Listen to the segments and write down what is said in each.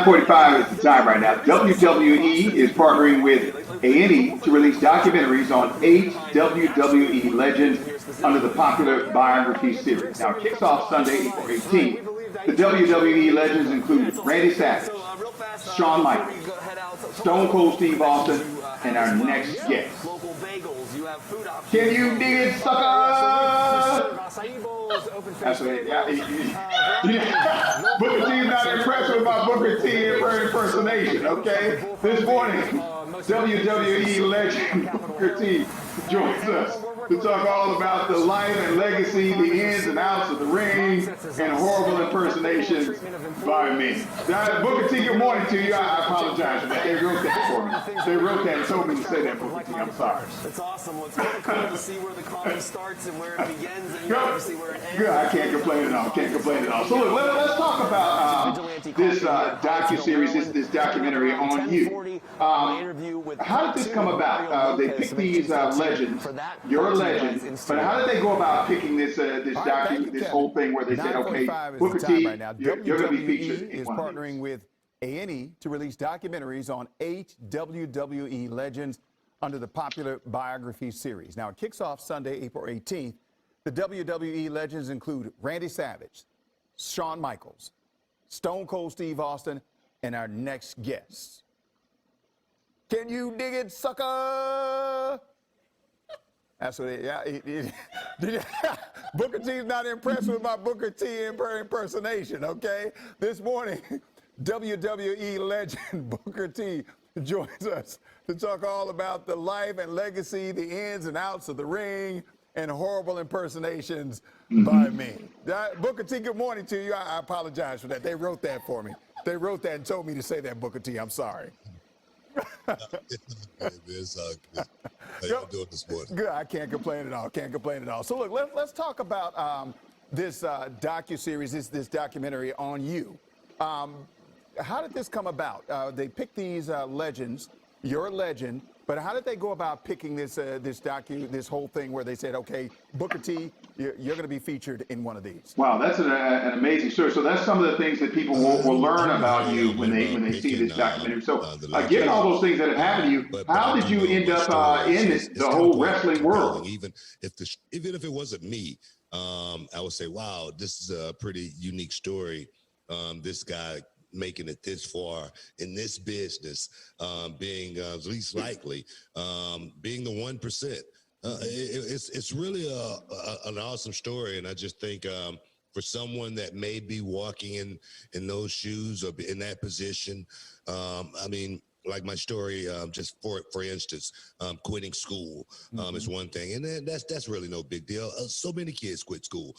9:45 is the time right now. WWE is partnering with A&E to release documentaries on 8 WWE legends under the popular biography series. Now, it kicks off Sunday, April 18th. The WWE legends include Randy Savage, Shawn Michaels, Stone Cold Steve Austin, and our next guest. Can you dig it, sucker? That's what Booker T's not impressed with my Booker T impersonation, okay? This morning, WWE legend Booker T joins us to talk all about the life and legacy, the ins and outs of the ring, and horrible impersonations by me. Booker T, good morning to you. I apologize for that. They wrote that for me. They wrote that and told me to say that, Booker T. I'm sorry. It's awesome. Well, it's really cool to see where the comedy starts and where it begins, and obviously where it ends. Good. I can't complain at all. Can't complain at all. So look, let's talk about this docu-series, this documentary on you. How did this come about? They picked these legends. You're a legend, but how did they go about picking this this whole thing where they said, okay, Booker T, you're going to be featured in one of these? Partnering with A&E to release documentaries on 8 WWE legends under the popular biography series. Now, it kicks off Sunday, April 18th. The WWE legends include Randy Savage, Shawn Michaels, Stone Cold Steve Austin, and our next guest. Can you dig it, sucker? That's what Booker T's not impressed with my Booker T impersonation, okay? This morning, WWE legend Booker T joins us to talk all about the life and legacy, the ins and outs of the ring, and horrible impersonations by me. Booker T, good morning to you. I apologize for that. They wrote that for me. They wrote that and told me to say that, Booker T. I'm sorry. It's how you doing this morning? Good. I can't complain at all. Can't complain at all. So look, let's talk about this docu-series, this documentary on you. How did this come about? They picked these legends. You're a legend, but how did they go about picking this whole thing where they said, okay, Booker T, you're going to be featured in one of these? Wow, that's an amazing story. So that's some of the things that people will learn about you when they see this documentary. So given all those things that have happened to you, how did you end up in the whole wrestling world? Even if it wasn't me, I would say, wow, this is a pretty unique story. This guy making it this far in this business, being least likely, being the 1%. It's really an awesome story, and I just think for someone that may be walking in those shoes or in that position, I mean, like my story, just for instance, quitting school is one thing, and then that's really no big deal. So many kids quit school.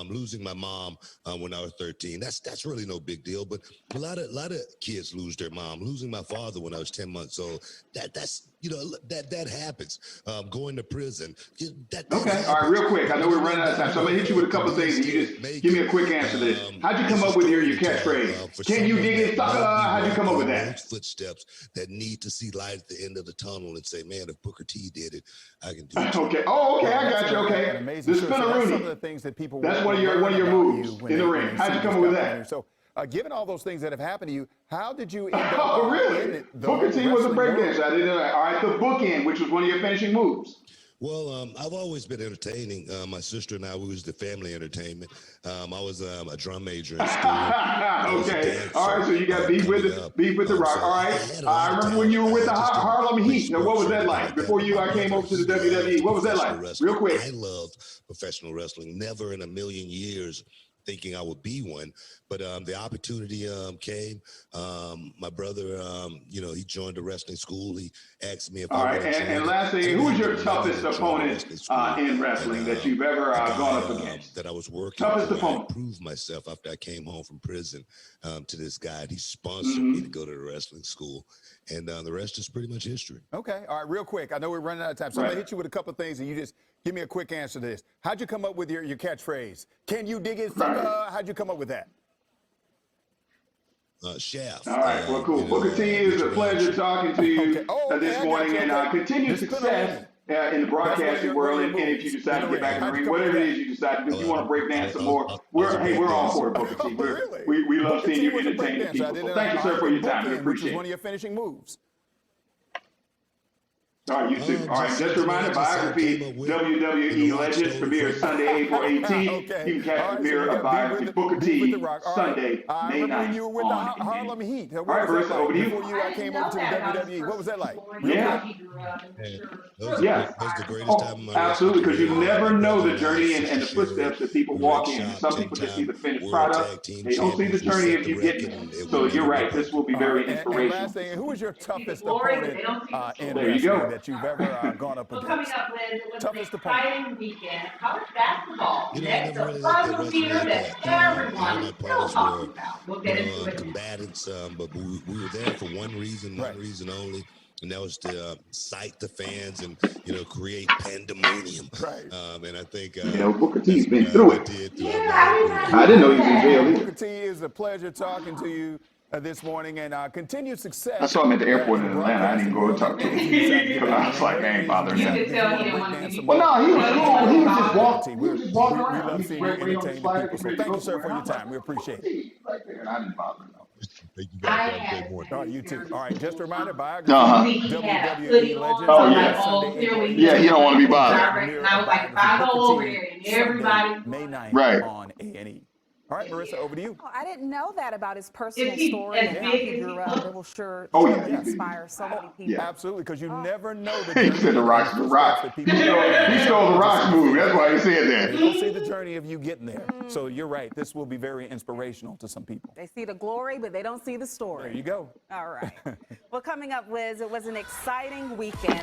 Losing my mom when I was 13, that's really no big deal. But a lot of kids lose their mom. Losing my father when I was 10 months old, that's that happens. Going to prison. Okay, all right, real quick. I know we're running out of time, so I'm gonna hit you with a couple of things, and you just give me a quick answer to this. How'd you come up with your catchphrase? Can you dig it, sucker? How'd you come up with that? Footsteps that need to see light at the end of the tunnel and say, man, if Booker T did it, I can do it. Okay. Oh, okay. I got you. Okay. The spinneroonie. Some of the things that people. That's one of your moves in the ring. How'd you come up with that? So, given all those things that have happened to you, how did you end up? Oh, really? Booker T was a breakdancer. I didn't know that. All right, the bookend, which was one of your finishing moves. Well, I've always been entertaining. My sister and I, we was the family entertainment. I was a drum major in school. Okay. All right. So you got beef with the Rock. All right. I remember when you were with the Harlem Heat. Now, what was that like before you came over to the WWE? What was that like? Real quick. I loved professional wrestling. Never in a million years thinking I would be one, but the opportunity came. My brother, he joined the wrestling school. He asked me if I would. And last thing, who was your toughest opponent in wrestling that you've ever gone up against? That I was working. Toughest opponent. I proved myself after I came home from prison to this guy. He sponsored me to go to the wrestling school, and the rest is pretty much history. Okay, all right, real quick. I know we're running out of time, so I'm gonna hit you with a couple of things, and you just give me a quick answer to this. How'd you come up with your catchphrase? Can you dig it, sucker? How'd you come up with that? Shaft. All right, well, cool. Booker T, is a pleasure talking to you this morning, and continued success in the broadcasting world, and if you decide to get back in the ring, whatever it is you decide to do, if you want to break dance some more, we're all for it, Booker T. We love seeing you entertain the people. So thank you, sir, for your time. We appreciate it. One of your finishing moves. All right, you too. All right, just a reminder, Biography WWE Legends premieres Sunday, April 18th. Okay. You can catch the premiere of Biography Booker T Sunday, May 9th. When you were with the Harlem Heat. All right, Marissa, over to you. Before you came over to the WWE, what was that like? Yeah. That was the greatest time of my life. Absolutely, because you never know the journey and the footsteps that people walk in. Some people just see the finished product. They don't see the journey if you get there. So you're right. This will be very inspirational. And last thing, who was your toughest opponent in There you wrestling go. that you've ever gone up Well, coming against? up, Liz, it was Toughest an opponent. exciting weekend. College basketball. You know, I Next, never the really looked at puzzle wrestling theater like that that. everyone is still talking about. We'll get into it. Combatants, but we were there for one reason only, and that was to excite the fans and create pandemonium. Right. And I think Booker T's been through it. Yeah, I didn't know he was in jail either. Booker T, is a pleasure talking to you this morning, and continued success. I saw him at the airport in Atlanta. I didn't go and talk to him because I was like, I ain't bothering You him. could tell he didn't want to be. Well, no, he was cool. He was just walking. He We was just walking we around. love He's seeing you ready on the entertain the slide. people. So thank you, sir, for your time. We appreciate it. Right there, and I didn't bother him. you guys have a great morning. All right, you too. All right, just a reminder, Biography, Uh-huh. He had a WWE hoodie on, Legends. so I'm like, yeah. oh, here we Yeah, he don't want to be bothered. And I was like, if I go over there and everybody. May 9th Right. on A&E. All right, Marissa, over to you. Oh, I didn't know that about his personal Is he story as and how big he as he grew up. looks? It will sure Oh, yeah, he's big. inspire so many people. Yeah. Absolutely, because you never know the He journey said the Rock's the Rock. that He people stole the Rock's move. That's why he said They that. don't see the journey of you getting there. So you're right. This will be very inspirational to some people. They see the glory, but they don't see the There story. you go. All right. Well, coming up, Liz, it was an exciting weekend.